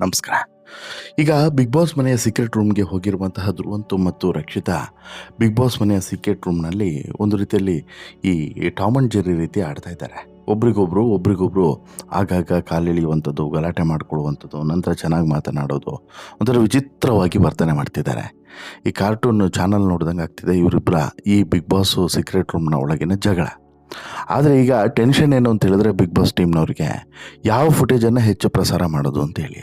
ನಮಸ್ಕಾರ. ಈಗ big boss ಮನೆಯ ಸೀಕ್ರೆಟ್ ರೂಮ್‌ಗೆ ಹೋಗಿರುವಂತಹ ಧ್ರುವಂತು ಮತ್ತು ರಕ್ಷಿತಾ, ಬಿಗ್ ಬಾಸ್ ಮನೆಯ ಸೀಕ್ರೆಟ್ ರೂಮ್‌ನಲ್ಲಿ ಒಂದು ರೀತಿಯಲ್ಲಿ ಈ ಟಾಮ್ ಅಂಡ್ ಜೆರ್ರಿ ರೀತಿ ಆಡ್ತಾ ಇದ್ದಾರೆ. ಒಬ್ರಿಗೊಬ್ರು ಆಗಾಗ ಕಾಲೆಳೆಯುವಂಥದ್ದು, ಗಲಾಟೆ ಮಾಡ್ಕೊಳ್ಳುವಂಥದ್ದು, ನಂತರ ಚೆನ್ನಾಗಿ ಮಾತನಾಡೋದು, ಒಂಥರ ವಿಚಿತ್ರವಾಗಿ ವರ್ತನೆ ಮಾಡ್ತಿದ್ದಾರೆ. ಈ ಕಾರ್ಟೂನ್ ಚಾನಲ್ ನೋಡ್ದಂಗೆ ಆಗ್ತಿದೆ ಇವರಿಬ್ಬರ ಈ ಬಿಗ್ ಬಾಸ್ ಸೀಕ್ರೆಟ್ ರೂಮ್‌ನ ಒಳಗಿನ ಜಗಳ. ಆದರೆ ಈಗ ಟೆನ್ಷನ್ ಏನು ಅಂತ ಹೇಳಿದ್ರೆ ಬಿಗ್ ಬಾಸ್ ಟೀಮ್ನವ್ರಿಗೆ ಯಾವ ಫುಟೇಜನ್ನು ಹೆಚ್ಚು ಪ್ರಸಾರ ಮಾಡೋದು ಅಂತೇಳಿ.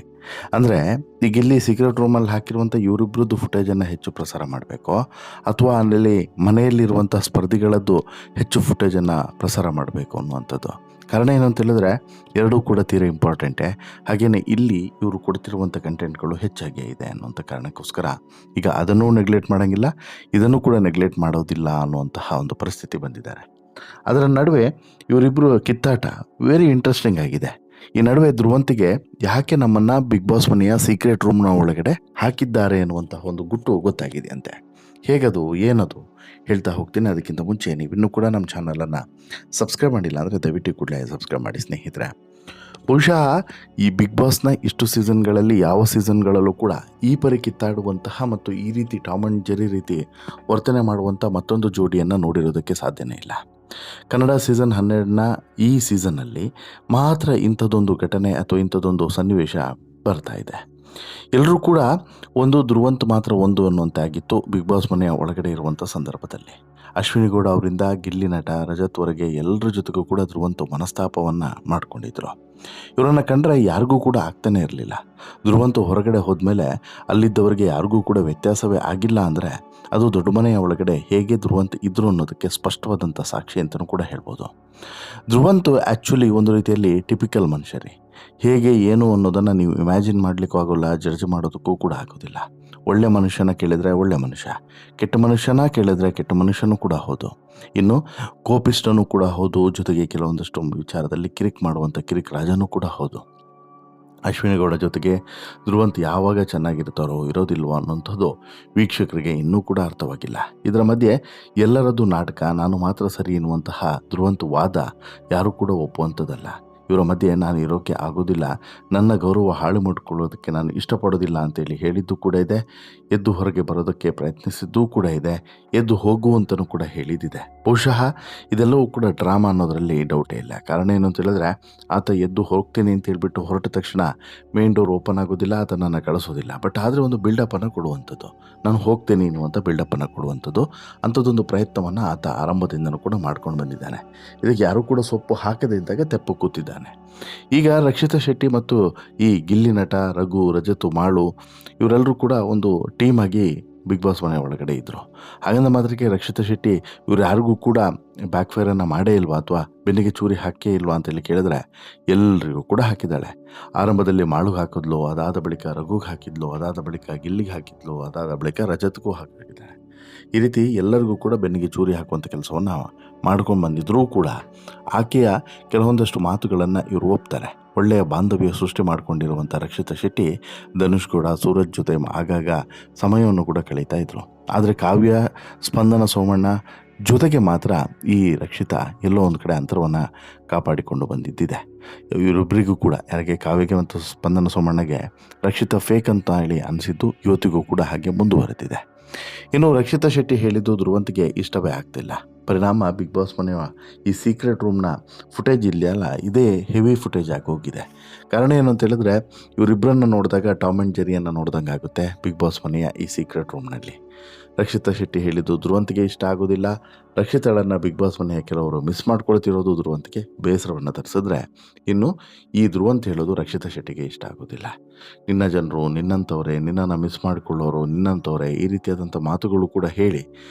ಅಂದರೆ ಈಗ ಇಲ್ಲಿ ಸೀಕ್ರೆಟ್ ರೂಮಲ್ಲಿ ಹಾಕಿರುವಂಥ ಇವರಿಬ್ಬರದ್ದು ಫುಟೇಜನ್ನು ಹೆಚ್ಚು ಪ್ರಸಾರ ಮಾಡಬೇಕೋ, ಅಥವಾ ಅಲ್ಲಿ ಮನೆಯಲ್ಲಿರುವಂಥ ಸ್ಪರ್ಧಿಗಳದ್ದು ಹೆಚ್ಚು ಫುಟೇಜನ್ನು ಪ್ರಸಾರ ಮಾಡಬೇಕು ಅನ್ನುವಂಥದ್ದು. ಕಾರಣ ಏನು ಅಂತ ಹೇಳಿದ್ರೆ ಎರಡೂ ಕೂಡ ತೀರಾ ಇಂಪಾರ್ಟೆಂಟೇ. ಹಾಗೆಯೇ ಇಲ್ಲಿ ಇವರು ಕೊಡ್ತಿರುವಂಥ ಕಂಟೆಂಟ್ಗಳು ಹೆಚ್ಚಾಗೇ ಇದೆ ಅನ್ನುವಂಥ ಕಾರಣಕ್ಕೋಸ್ಕರ ಈಗ ಅದನ್ನೂ ನೆಗ್ಲೆಕ್ಟ್ ಮಾಡೋಂಗಿಲ್ಲ, ಇದನ್ನು ಕೂಡ ನೆಗ್ಲೆಕ್ಟ್ ಮಾಡೋದಿಲ್ಲ ಅನ್ನುವಂತಹ ಒಂದು ಪರಿಸ್ಥಿತಿ ಬಂದಿದ್ದಾರೆ. ಅದರ ನಡುವೆ ಇವರಿಬ್ಬರು ಕಿತ್ತಾಟ ವೆರಿ ಇಂಟ್ರೆಸ್ಟಿಂಗ್ ಆಗಿದೆ. ಈ ನಡುವೆ ಧ್ರುವಂತಿಗೆ ಯಾಕೆ ನಮ್ಮನ್ನು ಬಿಗ್ ಬಾಸ್ ಮನೆಯ ಸೀಕ್ರೆಟ್ ರೂಮ್ನ ಒಳಗಡೆ ಹಾಕಿದ್ದಾರೆ ಅನ್ನುವಂತಹ ಒಂದು ಗುಟ್ಟು ಗೊತ್ತಾಗಿದೆ ಅಂತೆ. ಹೇಗದು, ಏನದು ಹೇಳ್ತಾ ಹೋಗ್ತೀನಿ. ಅದಕ್ಕಿಂತ ಮುಂಚೆ ನೀವು ಇನ್ನೂ ಕೂಡ ನಮ್ಮ ಚಾನಲನ್ನು ಸಬ್ಸ್ಕ್ರೈಬ್ ಮಾಡಿಲ್ಲ ಅಂದರೆ ದಯವಿಟ್ಟು ಕೂಡಲೇ ಸಬ್ಸ್ಕ್ರೈಬ್ ಮಾಡಿ ಸ್ನೇಹಿತರೆ. ಬಹುಶಃ ಈ ಬಿಗ್ ಬಾಸ್ನ ಇಷ್ಟು ಸೀಸನ್ಗಳಲ್ಲಿ ಯಾವ ಸೀಸನ್ಗಳಲ್ಲೂ ಕೂಡ ಈ ಪರಿ ಕಿತ್ತಾಡುವಂತಹ ಮತ್ತು ಈ ರೀತಿ ಟಾಮ್ ಅಂಡ್ ಜೆರ್ರಿ ರೀತಿ ವರ್ತನೆ ಮಾಡುವಂಥ ಮತ್ತೊಂದು ಜೋಡಿಯನ್ನು ನೋಡಿರೋದಕ್ಕೆ ಸಾಧ್ಯನೇ ಇಲ್ಲ. ಕನ್ನಡ ಸೀಸನ್ 12ನ ಈ ಸೀಸನ್ನಲ್ಲಿ ಮಾತ್ರ ಇಂಥದ್ದೊಂದು ಘಟನೆ ಅಥವಾ ಇಂಥದ್ದೊಂದು ಸನ್ನಿವೇಶ ಬರ್ತಾ ಇದೆ. ಎಲ್ಲರೂ ಕೂಡ ಒಂದು ಧ್ರುವಂತ್ ಮಾತ್ರ ಒಂದು ಅನ್ನುವಂತೆ ಆಗಿತ್ತು ಬಿಗ್ ಬಾಸ್ ಮನೆಯ ಒಳಗಡೆ ಇರುವಂಥ ಸಂದರ್ಭದಲ್ಲಿ. ಅಶ್ವಿನಿ ಗೌಡ ಅವರಿಂದ ಗಿಲ್ಲಿ ನಟ ರಜತ್ವರೆಗೆ ಎಲ್ಲರ ಜೊತೆಗೂ ಕೂಡ ಧ್ರುವಂತ್ ಮನಸ್ತಾಪವನ್ನು ಮಾಡ್ಕೊಂಡಿದ್ರು. ಇವರನ್ನು ಕಂಡ್ರೆ ಯಾರಿಗೂ ಕೂಡ ಆಗ್ತಾನೆ ಇರಲಿಲ್ಲ. ಧ್ರುವಂತ್ ಹೊರಗಡೆ ಹೋದ್ಮೇಲೆ ಅಲ್ಲಿದ್ದವರಿಗೆ ಯಾರಿಗೂ ಕೂಡ ವ್ಯತ್ಯಾಸವೇ ಆಗಿಲ್ಲ ಅಂದರೆ ಅದು ದೊಡ್ಡ ಮನೆಯ ಒಳಗಡೆ ಹೇಗೆ ಧ್ರುವಂತ್ ಇದ್ರು ಅನ್ನೋದಕ್ಕೆ ಸ್ಪಷ್ಟವಾದಂಥ ಸಾಕ್ಷಿ ಅಂತಲೂ ಕೂಡ ಹೇಳ್ಬೋದು. ಧ್ರುವಂತ್ ಆ್ಯಕ್ಚುಲಿ ಒಂದು ರೀತಿಯಲ್ಲಿ ಟಿಪಿಕಲ್ ಮನುಷ್ಯ ರೀ. ಹೇಗೆ ಏನು ಅನ್ನೋದನ್ನು ನೀವು ಇಮ್ಯಾಜಿನ್ ಮಾಡಲಿಕ್ಕೂ ಆಗೋಲ್ಲ, ಜಡ್ಜ್ ಮಾಡೋದಕ್ಕೂ ಕೂಡ ಆಗೋದಿಲ್ಲ. ಒಳ್ಳೆ ಮನುಷ್ಯನ ಕೇಳಿದರೆ ಒಳ್ಳೆ ಮನುಷ್ಯ, ಕೆಟ್ಟ ಮನುಷ್ಯನ ಕೇಳಿದರೆ ಕೆಟ್ಟ ಮನುಷ್ಯನೂ ಕೂಡ ಹೌದು. ಇನ್ನು ಕೋಪಿಸ್ಟನೂ ಕೂಡ ಹೌದು, ಜೊತೆಗೆ ಕೆಲವೊಂದಷ್ಟು ವಿಚಾರದಲ್ಲಿ ಕಿರಿಕ್ ಮಾಡುವಂಥ ಕಿರಿಕ್ ರಾಜನೂ ಕೂಡ ಹೌದು. ಅಶ್ವಿನಿ ಗೌಡ ಜೊತೆಗೆ ಧ್ರುವಂತ್ ಯಾವಾಗ ಚೆನ್ನಾಗಿರ್ತಾರೋ ಇರೋದಿಲ್ವೋ ಅನ್ನೋಂಥದ್ದು ವೀಕ್ಷಕರಿಗೆ ಇನ್ನೂ ಕೂಡ ಅರ್ಥವಾಗಿಲ್ಲ. ಇದರ ಮಧ್ಯೆ ಎಲ್ಲರದ್ದು ನಾಟಕ, ನಾನು ಮಾತ್ರ ಸರಿ ಎನ್ನುವಂತಹ ಧ್ರುವಂತ್ ವಾದ ಯಾರೂ ಕೂಡ ಒಪ್ಪುವಂಥದ್ದಲ್ಲ. ಇವರ ಮಧ್ಯೆ ನಾನು ಇರೋಕ್ಕೆ ಆಗೋದಿಲ್ಲ, ನನ್ನ ಗೌರವ ಹಾಳು ಮಾಡಿಕೊಳ್ಳೋದಕ್ಕೆ ನಾನು ಇಷ್ಟಪಡೋದಿಲ್ಲ ಅಂತೇಳಿ ಹೇಳಿದ್ದು ಕೂಡ ಇದೆ. ಎದ್ದು ಹೊರಗೆ ಬರೋದಕ್ಕೆ ಪ್ರಯತ್ನಿಸಿದ್ದೂ ಕೂಡ ಇದೆ. ಎದ್ದು ಹೋಗುವಂತನೂ ಕೂಡ ಹೇಳಿದ್ದಿದೆ. ಬಹುಶಃ ಇದೆಲ್ಲವೂ ಕೂಡ ಡ್ರಾಮಾ ಅನ್ನೋದರಲ್ಲಿ ಡೌಟೇ ಇಲ್ಲ. ಕಾರಣ ಏನು ಅಂತ ಹೇಳಿದ್ರೆ ಆತ ಎದ್ದು ಹೋಗ್ತೀನಿ ಅಂತ ಹೇಳ್ಬಿಟ್ಟು ಹೊರಟ ತಕ್ಷಣ ಮೇನ್ ಡೋರ್ ಓಪನ್ ಆಗೋದಿಲ್ಲ, ಆತನನ್ನು ಕಳಿಸೋದಿಲ್ಲ. ಬಟ್ ಆದರೆ ಒಂದು ಬಿಲ್ಡಪ್ಪನ್ನು ಕೊಡುವಂಥದ್ದು, ನಾನು ಹೋಗ್ತೇನೆ ಎನ್ನುವಂಥ ಬಿಲ್ಡಪ್ಪನ್ನು ಕೊಡುವಂಥದ್ದು, ಅಂಥದ್ದೊಂದು ಪ್ರಯತ್ನವನ್ನು ಆತ ಆರಂಭದಿಂದನೂ ಕೂಡ ಮಾಡ್ಕೊಂಡು ಬಂದಿದ್ದಾನೆ. ಇದಕ್ಕೆ ಯಾರೂ ಕೂಡ ಸೊಪ್ಪು ಹಾಕದೇ ಇದ್ದಾಗ ತೆಪ್ಪು ಕೂತಿದ್ದಾನೆ. ಈಗ ರಕ್ಷಿತಾ ಶೆಟ್ಟಿ ಮತ್ತು ಈ ಗಿಲ್ಲಿ ನಟ ರಘು, ರಜತು, ಮಾಳು ಇವರೆಲ್ಲರೂ ಕೂಡ ಒಂದು ಟೀಮ್ ಆಗಿ ಬಿಗ್ ಬಾಸ್ ಮನೆ ಒಳಗಡೆ ಇದ್ದರು. ಹಾಗಂದ ಮಾತ್ರಕ್ಕೆ ರಕ್ಷಿತಾ ಶೆಟ್ಟಿ ಇವ್ರು ಯಾರಿಗೂ ಕೂಡ ಬ್ಯಾಕ್ಫೈರನ್ನು ಮಾಡೇ ಇಲ್ವಾ ಅಥವಾ ಬೆನ್ನಿಗೆ ಚೂರಿ ಹಾಕೇ ಇಲ್ವಾ ಅಂತೇಳಿ ಕೇಳಿದ್ರೆ ಎಲ್ಲರಿಗೂ ಕೂಡ ಹಾಕಿದ್ದಾಳೆ. ಆರಂಭದಲ್ಲಿ ಮಾಳುಗೆ ಹಾಕಿದ್ಲು, ಅದಾದ ಬಳಿಕ ರಘುಗೆ ಹಾಕಿದ್ಲು, ಅದಾದ ಬಳಿಕ ಗಿಲ್ಲಿಗೆ ಹಾಕಿದ್ಲು, ಅದಾದ ಬಳಿಕ ರಜತ್ಗೂ ಹಾಕಿದ್ದಾಳೆ. ಈ ರೀತಿ ಎಲ್ಲರಿಗೂ ಕೂಡ ಬೆನ್ನಿಗೆ ಚೂರಿ ಹಾಕುವಂಥ ಕೆಲಸವನ್ನು ಮಾಡ್ಕೊಂಡು ಬಂದಿದ್ರೂ ಕೂಡ ಆಕೆಯ ಕೆಲವೊಂದಷ್ಟು ಮಾತುಗಳನ್ನು ಇವರು ಒಪ್ತಾರೆ. ಒಳ್ಳೆಯ ಬಾಂಧವ್ಯ ಸೃಷ್ಟಿ ಮಾಡಿಕೊಂಡಿರುವಂಥ ರಕ್ಷಿತಾ ಶೆಟ್ಟಿ ಧನುಷ್ ಗೌಡ, ಸೂರಜ್ ಜೊತೆ ಆಗಾಗ ಸಮಯವನ್ನು ಕೂಡ ಕಳೀತಾ ಇದ್ರು. ಆದರೆ ಕಾವ್ಯ, ಸ್ಪಂದನ ಸೋಮಣ್ಣ ಜೊತೆಗೆ ಮಾತ್ರ ಈ ರಕ್ಷಿತಾ ಎಲ್ಲೋ ಒಂದು ಕಡೆ ಅಂತರವನ್ನು ಕಾಪಾಡಿಕೊಂಡು ಬಂದಿದ್ದಿದೆ. ಇವರಿಬ್ಬರಿಗೂ ಕೂಡ, ಯಾರಿಗೆ ಕಾವ್ಯಗೆ ಮತ್ತು ಸ್ಪಂದನ ಸೋಮಣ್ಣಗೆ ರಕ್ಷಿತಾ ಫೇಕ್ ಅಂತ ಹೇಳಿ ಅನಿಸಿದ್ದು ಇವತ್ತಿಗೂ ಕೂಡ ಹಾಗೆ ಮುಂದುವರೆದಿದೆ. ಇನ್ನು ರಕ್ಷಿತಾ ಶೆಟ್ಟಿ ಹೇಳಿದ್ದು ಧ್ರುವಂತಿಗೆ ಇಷ್ಟವೇ ಆಗ್ತಿಲ್ಲ. ಪರಿಣಾಮ ಬಿಗ್ ಬಾಸ್ ಮನೆಯ ಈ ಸೀಕ್ರೆಟ್ ರೂಮ್ನ ಫುಟೇಜ್ ಇದೆಯಲ್ಲ, ಇದೇ ಹೆವಿ ಫುಟೇಜ್ ಆಗಿ ಹೋಗಿದೆ. ಕಾರಣ ಏನು ಅಂತ ಹೇಳಿದ್ರೆ ಇವರಿಬ್ಬರನ್ನು ನೋಡಿದಾಗ ಟಾಮ್ ಆ್ಯಂಡ್ ಜೆರ್ರಿಯನ್ನು ನೋಡ್ದಂಗೆ ಆಗುತ್ತೆ ಬಿಗ್ ಬಾಸ್ ಮನೆಯ ಈ ಸೀಕ್ರೆಟ್ ರೂಮ್ನಲ್ಲಿ. ರಕ್ಷಿತಾ ಶೆಟ್ಟಿ ಹೇಳಿದ್ದು ಧ್ರುವಂತಿಗೆ ಇಷ್ಟ ಆಗೋದಿಲ್ಲ. ರಕ್ಷಿತಾಳನ್ನು ಬಿಗ್ ಬಾಸ್ ಮನೆಯ ಕೆಲವರು ಮಿಸ್ ಮಾಡ್ಕೊಳ್ತಿರೋದು ಧ್ರುವಂತಿಗೆ ಬೇಸರವನ್ನು ತರಿಸಿದ್ರೆ, ಇನ್ನು ಈ ಧ್ರುವಂತ್ ಹೇಳೋದು ರಕ್ಷಿತಾ ಶೆಟ್ಟಿಗೆ ಇಷ್ಟ ಆಗೋದಿಲ್ಲ. ನಿನ್ನ ಜನರು ನಿನ್ನಂಥವರೇ, ನಿನ್ನನ್ನು ಮಿಸ್ ಮಾಡಿಕೊಳ್ಳೋರು ನಿನ್ನಂಥವರೇ, ಈ ರೀತಿಯಾದಂಥ ಮಾತುಗಳು ಕೂಡ ಹೇಳಿ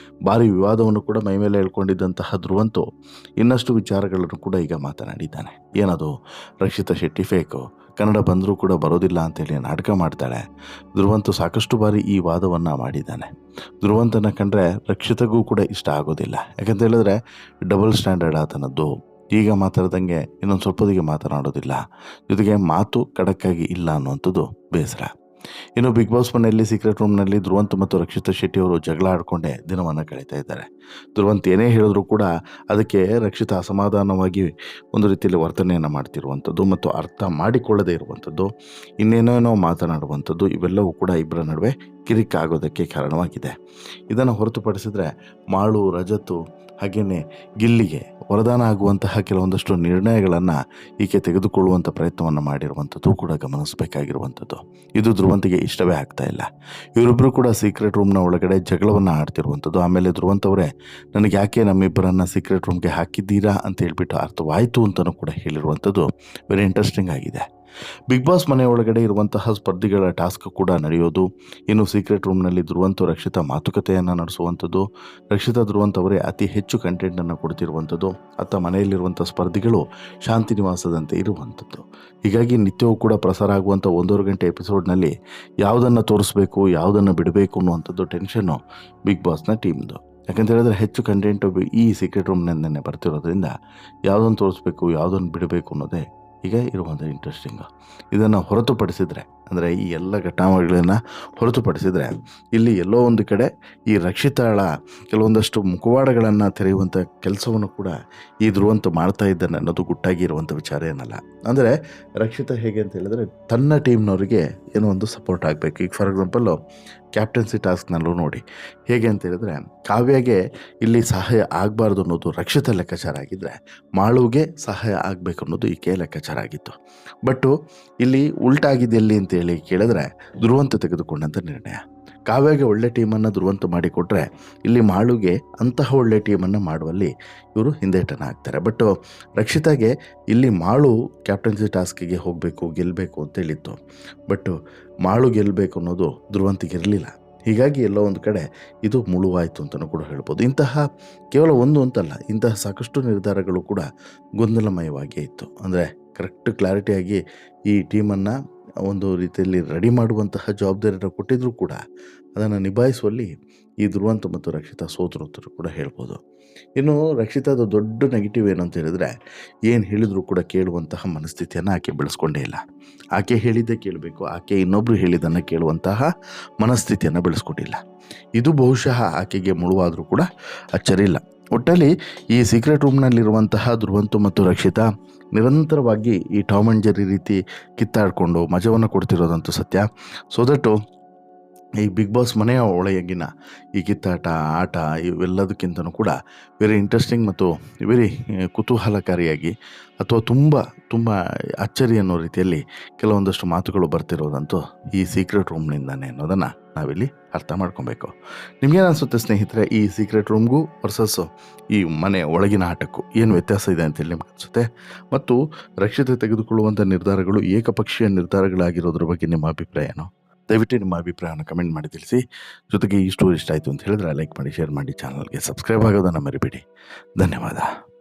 ಭಾರಿ ವಿವಾದವನ್ನು ಕೂಡ ಮೈಮೇಲೆ ಹೇಳ್ಕೊಂಡಿದ್ದಂತಹ ಧ್ರುವಂತು ಇನ್ನಷ್ಟು ವಿಚಾರಗಳನ್ನು ಕೂಡ ಈಗ ಮಾತನಾಡಿದ್ದಾನೆ. ಏನದು, ರಕ್ಷಿತಾ ಶೆಟ್ಟಿ ಫೇಕು, ಕನ್ನಡ ಬಂದರೂ ಕೂಡ ಬರೋದಿಲ್ಲ ಅಂತೇಳಿ ನಾಟಕ ಮಾಡ್ತಾಳೆ. ಧ್ರುವಂತು ಸಾಕಷ್ಟು ಬಾರಿ ಈ ವಾದವನ್ನು ಮಾಡಿದ್ದಾನೆ. ಧ್ರುವಂತನ ಕಂಡ್ರೆ ರಕ್ಷಿತಗೂ ಕೂಡ ಇಷ್ಟ ಆಗೋದಿಲ್ಲ. ಯಾಕಂತ ಹೇಳಿದ್ರೆ ಡಬಲ್ ಸ್ಟ್ಯಾಂಡರ್ಡ್ ಆತನದ್ದು. ಈಗ ಮಾತಾಡ್ದಂಗೆ ಇನ್ನೊಂದು ಸ್ವಲ್ಪದಿಗೆ ಮಾತನಾಡೋದಿಲ್ಲ, ಜೊತೆಗೆ ಮಾತು ಖಡಕ್ಕಾಗಿ ಇಲ್ಲ ಅನ್ನುವಂಥದ್ದು ಬೇಸರ. ಇನ್ನು ಬಿಗ್ ಬಾಸ್ ಮನೆಯಲ್ಲಿ ಸೀಕ್ರೆಟ್ ರೂಮ್ನಲ್ಲಿ ಧ್ರುವಂತ್ ಮತ್ತು ರಕ್ಷಿತಾ ಶೆಟ್ಟಿ ಅವರು ಜಗಳ ಆಡಿಕೊಂಡೇ ದಿನವನ್ನು ಕಳೀತಾ ಇದ್ದಾರೆ. ಧ್ರುವಂತ್ ಏನೇ ಹೇಳಿದ್ರು ಕೂಡ ಅದಕ್ಕೆ ರಕ್ಷಿತಾ ಅಸಮಾಧಾನವಾಗಿ ಒಂದು ರೀತಿಯಲ್ಲಿ ವರ್ತನೆಯನ್ನು ಮಾಡ್ತಿರುವಂಥದ್ದು ಮತ್ತು ಅರ್ಥ ಮಾಡಿಕೊಳ್ಳದೇ ಇರುವಂಥದ್ದು, ಇನ್ನೇನೇನೋ ಮಾತನಾಡುವಂಥದ್ದು, ಇವೆಲ್ಲವೂ ಕೂಡ ಇಬ್ಬರ ನಡುವೆ ಕಿರಿಕಾಗೋದಕ್ಕೆ ಕಾರಣವಾಗಿದೆ. ಇದನ್ನು ಹೊರತುಪಡಿಸಿದರೆ ಮಾಳು, ರಜತು ಹಾಗೆಯೇ ಗಿಲ್ಲಿಗೆ ವರದಾನ ಆಗುವಂತಹ ಕೆಲವೊಂದಷ್ಟು ನಿರ್ಣಯಗಳನ್ನು ಈಕೆ ತೆಗೆದುಕೊಳ್ಳುವಂಥ ಪ್ರಯತ್ನವನ್ನು ಮಾಡಿರುವಂಥದ್ದು ಕೂಡ ಗಮನಿಸಬೇಕಾಗಿರುವಂಥದ್ದು. ಇದು ಧ್ರುವಂತಿಗೆ ಇಷ್ಟವೇ ಆಗ್ತಾ ಇಲ್ಲ. ಇವರಿಬ್ಬರು ಕೂಡ ಸೀಕ್ರೆಟ್ ರೂಮ್ನ ಒಳಗಡೆ ಜಗಳವನ್ನು ಆಡ್ತಿರುವಂಥದ್ದು. ಆಮೇಲೆ ಧ್ರುವಂತ್ ಅವರೇ ನನಗೆ ಯಾಕೆ ನಮ್ಮಿಬ್ಬರನ್ನು ಸೀಕ್ರೆಟ್ ರೂಮ್ಗೆ ಹಾಕಿದ್ದೀರಾ ಅಂತ ಹೇಳ್ಬಿಟ್ಟು ಅರ್ಥವಾಯಿತು ಅಂತಲೂ ಕೂಡ ಹೇಳಿರುವಂಥದ್ದು ವೆರಿ ಇಂಟ್ರೆಸ್ಟಿಂಗ್ ಆಗಿದೆ. ಬಿಗ್ ಬಾಸ್ ಮನೆ ಒಳಗಡೆ ಇರುವಂತಹ ಸ್ಪರ್ಧಿಗಳ ಟಾಸ್ಕ್ ಕೂಡ ನಡೆಯೋದು, ಇನ್ನು ಸೀಕ್ರೆಟ್ ರೂಮ್ನಲ್ಲಿ ಧ್ರುವಂತ್ ರಕ್ಷಿತಾ ಮಾತುಕತೆಯನ್ನು ನಡೆಸುವಂಥದ್ದು, ರಕ್ಷಿತಾ ಧ್ರುವಂತ್ ಅವರೇ ಅತಿ ಹೆಚ್ಚು ಕಂಟೆಂಟನ್ನು ಕೊಡ್ತಿರುವಂಥದ್ದು, ಅತ್ತ ಮನೆಯಲ್ಲಿರುವಂಥ ಸ್ಪರ್ಧಿಗಳು ಶಾಂತಿ ನಿವಾಸದಂತೆ ಇರುವಂಥದ್ದು. ಹೀಗಾಗಿ ನಿತ್ಯವೂ ಕೂಡ ಪ್ರಸಾರ ಆಗುವಂಥ 1.5 ಗಂಟೆ ಎಪಿಸೋಡ್ನಲ್ಲಿ ಯಾವುದನ್ನು ತೋರಿಸ್ಬೇಕು, ಯಾವುದನ್ನು ಬಿಡಬೇಕು ಅನ್ನುವಂಥದ್ದು ಟೆನ್ಷನ್ನು ಬಿಗ್ ಬಾಸ್ನ ಟೀಮ್ದು. ಯಾಕಂತ ಹೇಳಿದ್ರೆ ಹೆಚ್ಚು ಕಂಟೆಂಟು ಈ ಸೀಕ್ರೆಟ್ ರೂಮ್ನಿಂದನೇ ಬರ್ತಿರೋದ್ರಿಂದ ಯಾವುದನ್ನು ತೋರಿಸ್ಬೇಕು, ಯಾವುದನ್ನು ಬಿಡಬೇಕು ಅನ್ನೋದೇ ಈಗ ಇರುವಂಥ ಇಂಟ್ರೆಸ್ಟಿಂಗು. ಇದನ್ನು ಹೊರತುಪಡಿಸಿದರೆ ಅಂದರೆ ಈ ಎಲ್ಲ ಘಟನಾವಳಿಗಳನ್ನು ಹೊರತುಪಡಿಸಿದರೆ ಇಲ್ಲಿ ಎಲ್ಲೋ ಒಂದು ಕಡೆ ಈ ರಕ್ಷಿತಾಳ ಕೆಲವೊಂದಷ್ಟು ಮುಖವಾಡಗಳನ್ನು ತೆರೆಯುವಂಥ ಕೆಲಸವನ್ನು ಕೂಡ ಈ ಧ್ರುವಂತ್ ಮಾಡ್ತಾ ಇದ್ದಾನೆ ಅನ್ನೋದು ಗುಟ್ಟಾಗಿ ಇರುವಂಥ ವಿಚಾರ ಏನಲ್ಲ. ಅಂದರೆ ರಕ್ಷಿತಾ ಹೇಗೆ ಅಂತ ಹೇಳಿದ್ರೆ ತನ್ನ ಟೀಮ್ನವರಿಗೆ ಏನೋ ಒಂದು ಸಪೋರ್ಟ್ ಆಗಬೇಕು. ಈಗ ಫಾರ್ ಎಕ್ಸಾಂಪಲ್ಲು ಕ್ಯಾಪ್ಟನ್ಸಿ ಟಾಸ್ಕ್ನಲ್ಲೂ ನೋಡಿ ಹೇಗೆ ಅಂತ ಹೇಳಿದ್ರೆ ಕಾವ್ಯಗೆ ಇಲ್ಲಿ ಸಹಾಯ ಆಗಬಾರ್ದು ಅನ್ನೋದು ರಕ್ಷಿತಾ ಲೆಕ್ಕಾಚಾರ ಆಗಿದ್ದರೆ ಮಾಳುಗೆ ಸಹಾಯ ಆಗಬೇಕು ಅನ್ನೋದು ಈಕೆ ಲೆಕ್ಕಾಚಾರ ಆಗಿತ್ತು. ಬಟ್ಟು ಇಲ್ಲಿ ಉಲ್ಟಾಗಿದೆ ಎಲ್ಲಿ ಅಂತೇಳಿ ಕೇಳಿದ್ರೆ ಧ್ರುವಂತ್ ತೆಗೆದುಕೊಂಡಂಥ ನಿರ್ಣಯ. ಕಾವ್ಯಗೆ ಒಳ್ಳೆ ಟೀಮನ್ನು ಧ್ರುವಂತ್ ಮಾಡಿಕೊಟ್ರೆ ಇಲ್ಲಿ ಮಾಳುಗೆ ಅಂತಹ ಒಳ್ಳೆ ಟೀಮನ್ನು ಮಾಡುವಲ್ಲಿ ಇವರು ಹಿಂದೇಟನ ಆಗ್ತಾರೆ. ಬಟ್ ರಕ್ಷಿತಾಗೆ ಇಲ್ಲಿ ಮಾಳು ಕ್ಯಾಪ್ಟನ್ಸಿ ಟಾಸ್ಕಿಗೆ ಹೋಗಬೇಕು, ಗೆಲ್ಲಬೇಕು ಅಂತೇಳಿತ್ತು. ಬಟ್ ಮಾಳು ಗೆಲ್ಲಬೇಕು ಅನ್ನೋದು ಧ್ರುವಂತಿಗೆ ಇರಲಿಲ್ಲ. ಹೀಗಾಗಿ ಎಲ್ಲೋ ಒಂದು ಕಡೆ ಇದು ಮುಳುವಾಯಿತು ಅಂತಲೂ ಕೂಡ ಹೇಳ್ಬೋದು. ಇಂತಹ ಕೇವಲ ಒಂದು ಅಂತಲ್ಲ, ಇಂತಹ ಸಾಕಷ್ಟು ನಿರ್ಧಾರಗಳು ಕೂಡ ಗೊಂದಲಮಯವಾಗಿಯೇ ಇತ್ತು. ಅಂದರೆ ಕರೆಕ್ಟ್ ಕ್ಲಾರಿಟಿಯಾಗಿ ಈ ಟೀಮನ್ನು ಒಂದು ರೀತಿಯಲ್ಲಿ ರೆಡಿ ಮಾಡುವಂತಹ ಜವಾಬ್ದಾರಿಯನ್ನು ಕೊಟ್ಟಿದ್ದರೂ ಕೂಡ ಅದನ್ನು ನಿಭಾಯಿಸುವಲ್ಲಿ ಈ ಧ್ರುವಂತ್ ಮತ್ತು ರಕ್ಷಿತಾ ಸೋತರು ಅಂತಲೂ ಕೂಡ ಹೇಳ್ಬೋದು. ಇನ್ನು ರಕ್ಷಿತಾದ ದೊಡ್ಡ ನೆಗೆಟಿವ್ ಏನು ಅಂತ ಹೇಳಿದರೆ ಏನು ಹೇಳಿದರೂ ಕೂಡ ಕೇಳುವಂತಹ ಮನಸ್ಥಿತಿಯನ್ನು ಆಕೆ ಬೆಳೆಸ್ಕೊಂಡೇ ಇಲ್ಲ. ಆಕೆ ಹೇಳಿದ್ದೇ ಕೇಳಬೇಕು, ಆಕೆ ಇನ್ನೊಬ್ಬರು ಹೇಳಿದ್ದನ್ನು ಕೇಳುವಂತಹ ಮನಸ್ಥಿತಿಯನ್ನು ಬೆಳೆಸ್ಕೊಂಡಿಲ್ಲ. ಇದು ಬಹುಶಃ ಆಕೆಗೆ ಮುಳುವಾದರೂ ಕೂಡ ಅಚ್ಚರಿಯಿಲ್ಲ. ಒಟ್ಟಲ್ಲಿ ಈ ಸೀಕ್ರೆಟ್ ರೂಮ್ನಲ್ಲಿರುವಂತಹ ಧ್ರುವಂತ್ ಮತ್ತು ರಕ್ಷಿತಾ ನಿರಂತರವಾಗಿ ಈ ಟಾಮ್ ಆ್ಯಂಡ್ ಜೆರ್ರಿ ರೀತಿ ಕಿತ್ತಾಡಿಕೊಂಡು ಮಜವನ್ನು ಕೊಡ್ತಿರೋದಂತೂ ಸತ್ಯ. ಸೊ ದಟ್ಟು ಈ ಬಿಗ್ ಬಾಸ್ ಮನೆಯ ಒಳಗಿನ ಈ ಕಿತ್ತಾಟ, ಆಟ ಇವೆಲ್ಲದಕ್ಕಿಂತನೂ ಕೂಡ ವೆರಿ ಇಂಟ್ರೆಸ್ಟಿಂಗ್ ಮತ್ತು ವೆರಿ ಕುತೂಹಲಕಾರಿಯಾಗಿ ಅಥವಾ ತುಂಬ ಅಚ್ಚರಿ ಅನ್ನೋ ರೀತಿಯಲ್ಲಿ ಕೆಲವೊಂದಷ್ಟು ಮಾತುಗಳು ಬರ್ತಿರೋದಂತೂ ಈ ಸೀಕ್ರೆಟ್ ರೂಮ್ನಿಂದಾನೆ ಅನ್ನೋದನ್ನು ನಾವಿಲ್ಲಿ ಅರ್ಥ ಮಾಡ್ಕೊಬೇಕು. ನಿಮಗೇನು ಅನಿಸುತ್ತೆ ಸ್ನೇಹಿತರೆ, ಈ ಸೀಕ್ರೆಟ್ ರೂಮ್ಗೂ ವರ್ಸಸ್ ಈ ಮನೆ ಒಳಗಿನ ಆಟಕ್ಕೂ ಏನು ವ್ಯತ್ಯಾಸ ಇದೆ ಅಂತೇಳಿ ನಿಮ್ಗೆ ಅನಿಸುತ್ತೆ? ಮತ್ತು ರಕ್ಷಿತ ತೆಗೆದುಕೊಳ್ಳುವಂಥ ನಿರ್ಧಾರಗಳು ಏಕಪಕ್ಷೀಯ ನಿರ್ಧಾರಗಳಾಗಿರೋದ್ರ ಬಗ್ಗೆ ನಿಮ್ಮ ಅಭಿಪ್ರಾಯ ಏನು? ದಯವಿಟ್ಟು ನಿಮ್ಮ ಅಭಿಪ್ರಾಯವನ್ನು ಕಮೆಂಟ್ ಮಾಡಿ ತಿಳಿಸಿ. ಜೊತೆಗೆ ಈ ಸ್ಟೋರಿ ಇಷ್ಟ ಆಯಿತು ಅಂತ ಹೇಳಿದ್ರೆ ಲೈಕ್ ಮಾಡಿ, ಶೇರ್ ಮಾಡಿ, ಚಾನಲ್ಗೆ ಸಬ್ಸ್ಕ್ರೈಬ್ ಆಗೋದನ್ನು ಮರಿಬೇಡಿ. ಧನ್ಯವಾದ.